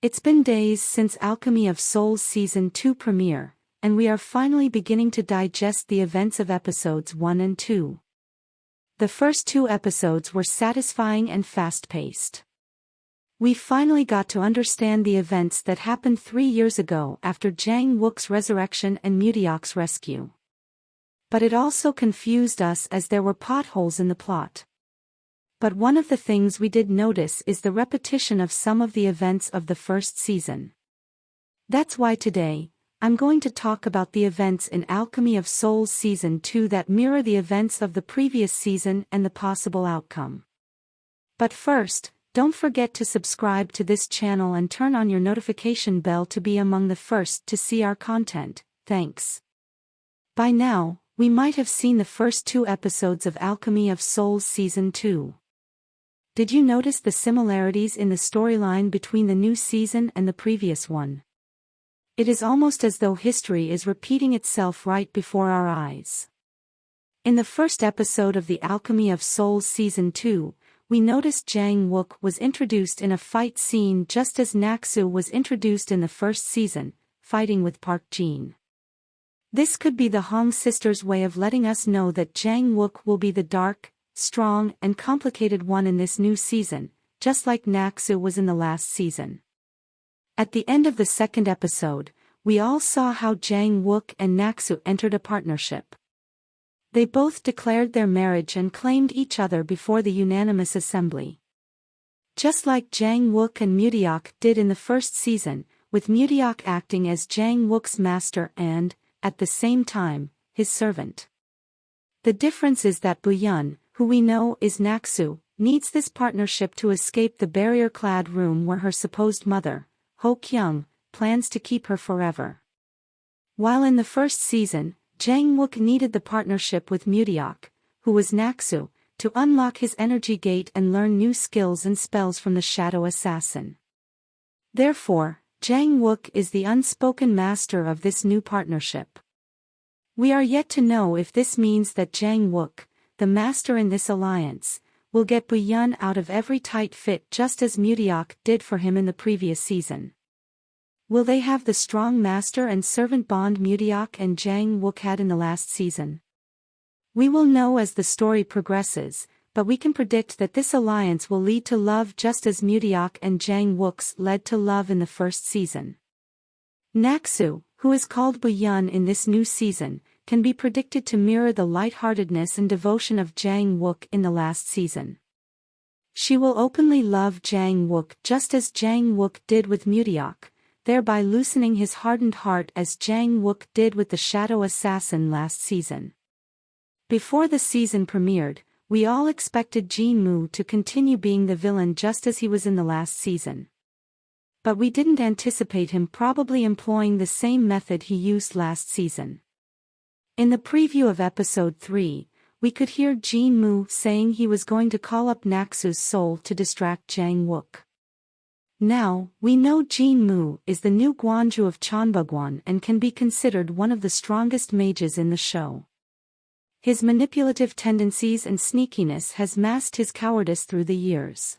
It's been days since Alchemy of Souls Season 2 premiere, and we are finally beginning to digest the events of episodes 1 and 2. The first 2 episodes were satisfying and fast-paced. We finally got to understand the events that happened 3 years ago after Jang Wook's resurrection and Mutiok's rescue. But it also confused us as there were potholes in the plot. But one of the things we did notice is the repetition of some of the events of the first season. That's why today, I'm going to talk about the events in Alchemy of Souls Season 2 that mirror the events of the previous season and the possible outcome. But first, don't forget to subscribe to this channel and turn on your notification bell to be among the first to see our content. Thanks. By now, we might have seen the first 2 episodes of Alchemy of Souls Season 2. Did you notice the similarities in the storyline between the new season and the previous one? It is almost as though history is repeating itself right before our eyes. In the first episode of the Alchemy of Souls Season 2, we noticed Jang Wook was introduced in a fight scene just as Naksu was introduced in the first season, fighting with Park Jin. This could be the Hong sisters' way of letting us know that Jang Wook will be the dark, strong and complicated one in this new season, just like Naksu was in the last season. At the end of the second episode, we all saw how Jang Wook and Naksu entered a partnership. They both declared their marriage and claimed each other before the unanimous assembly. Just like Jang Wook and Mutiok did in the first season, with Mutiok acting as Jang Wook's master and, at the same time, his servant. The difference is that Buyun, who we know is Naksu, needs this partnership to escape the barrier-clad room where her supposed mother, Ho Kyung, plans to keep her forever. While in the first season, Jang Wook needed the partnership with Mutiok, who was Naksu, to unlock his energy gate and learn new skills and spells from the shadow assassin. Therefore, Jang Wook is the unspoken master of this new partnership. We are yet to know if this means that Jang Wook, the master in this alliance, will get Buyun out of every tight fit just as Mutiok did for him in the previous season. Will they have the strong master and servant bond Mutiok and Jang Wook had in the last season? We will know as the story progresses, but we can predict that this alliance will lead to love just as Mutiok and Jang Wook's led to love in the first season. Naksu, who is called Buyun in this new season, can be predicted to mirror the lightheartedness and devotion of Jang Wook in the last season. She will openly love Jang Wook just as Jang Wook did with Mutiok, thereby loosening his hardened heart as Jang Wook did with the shadow assassin last season. Before the season premiered, we all expected Jin Moo to continue being the villain just as he was in the last season. But we didn't anticipate him probably employing the same method he used last season. In the preview of episode 3, we could hear Jin Moo saying he was going to call up Naksu's soul to distract Jang Wook. Now, we know Jin Moo is the new Guanju of Chanbugwan and can be considered one of the strongest mages in the show. His manipulative tendencies and sneakiness has masked his cowardice through the years.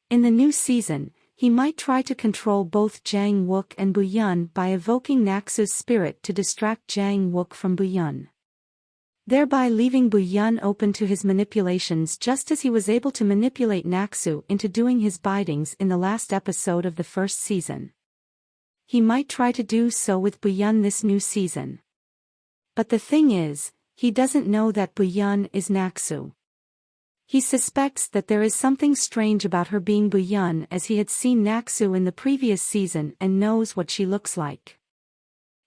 In the new season, he might try to control both Jang Wook and Buyun by evoking Naksu's spirit to distract Jang Wook from Buyun, thereby leaving Buyun open to his manipulations just as he was able to manipulate Naksu into doing his bidings in the last episode of the first season. He might try to do so with Buyun this new season. But the thing is, he doesn't know that Buyun is Naksu. He suspects that there is something strange about her being Buyun as he had seen Naksu in the previous season and knows what she looks like.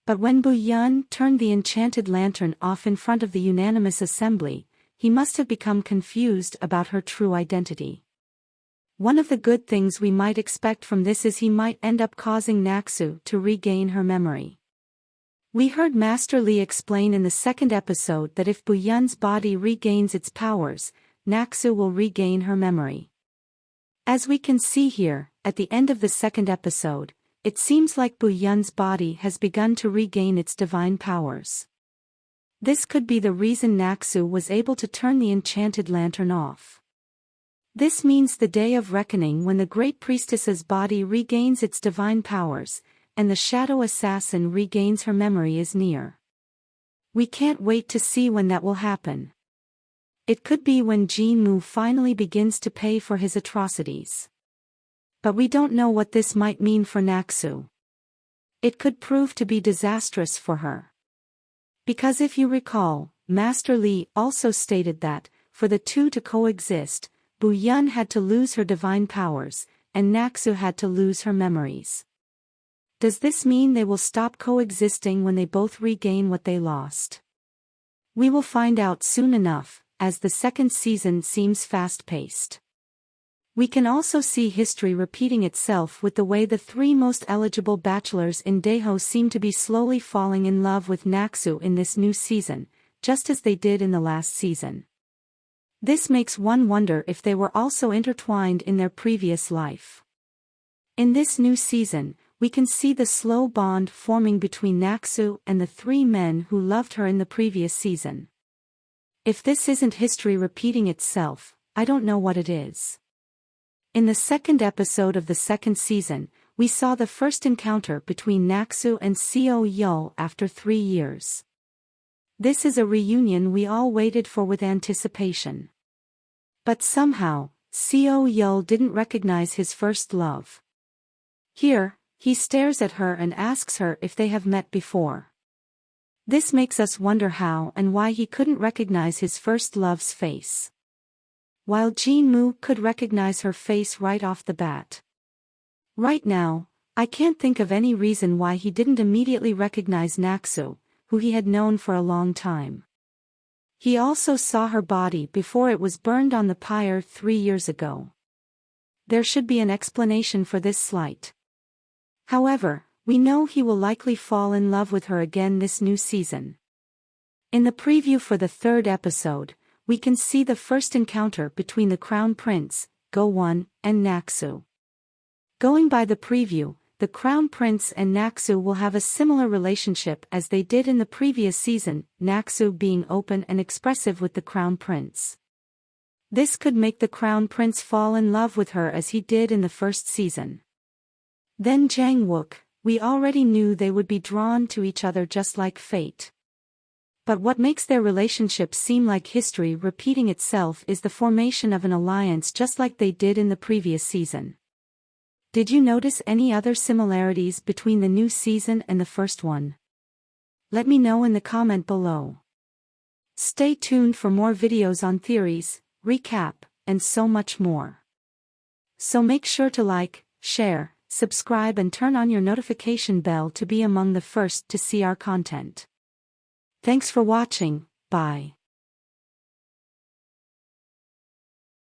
But when Buyun turned the enchanted lantern off in front of the unanimous assembly, he must have become confused about her true identity. One of the good things we might expect from this is he might end up causing Naksu to regain her memory. We heard Master Li explain in the second episode that if Buyun's body regains its powers, Naksu will regain her memory. As we can see here, at the end of the second episode, it seems like Buyun's body has begun to regain its divine powers. This could be the reason Naksu was able to turn the enchanted lantern off. This means the day of reckoning when the great priestess's body regains its divine powers, and the shadow assassin regains her memory is near. We can't wait to see when that will happen. It could be when Jinmu finally begins to pay for his atrocities. But we don't know what this might mean for Naxu. It could prove to be disastrous for her. Because if you recall, Master Li also stated that, for the two to coexist, Bu Yun had to lose her divine powers, and Naxu had to lose her memories. Does this mean they will stop coexisting when they both regain what they lost? We will find out soon enough, as the second season seems fast-paced. We can also see history repeating itself with the way the three most eligible bachelors in Daeho seem to be slowly falling in love with Naxu in this new season, just as they did in the last season. This makes one wonder if they were also intertwined in their previous life. In this new season, we can see the slow bond forming between Naxu and the three men who loved her in the previous season. If this isn't history repeating itself, I don't know what it is. In the second episode of the second season, we saw the first encounter between Naxu and Seo Yul after 3 years. This is a reunion we all waited for with anticipation. But somehow, Seo Yul didn't recognize his first love. Here, he stares at her and asks her if they have met before. This makes us wonder how and why he couldn't recognize his first love's face, while Jinmu could recognize her face right off the bat. Right now, I can't think of any reason why he didn't immediately recognize Naxu, who he had known for a long time. He also saw her body before it was burned on the pyre 3 years ago. There should be an explanation for this slight. However, we know he will likely fall in love with her again this new season. In the preview for the third episode, we can see the first encounter between the Crown Prince, Go-won, and Naxu. Going by the preview, the Crown Prince and Naxu will have a similar relationship as they did in the previous season, Naxu being open and expressive with the Crown Prince. This could make the Crown Prince fall in love with her as he did in the first season. Then Jang Wook, we already knew they would be drawn to each other just like fate. But what makes their relationship seem like history repeating itself is the formation of an alliance just like they did in the previous season. Did you notice any other similarities between the new season and the first one? Let me know in the comment below. Stay tuned for more videos on theories, recap, and so much more. So make sure to like, share, subscribe and turn on your notification bell to be among the first to see our content. Thanks for watching, bye.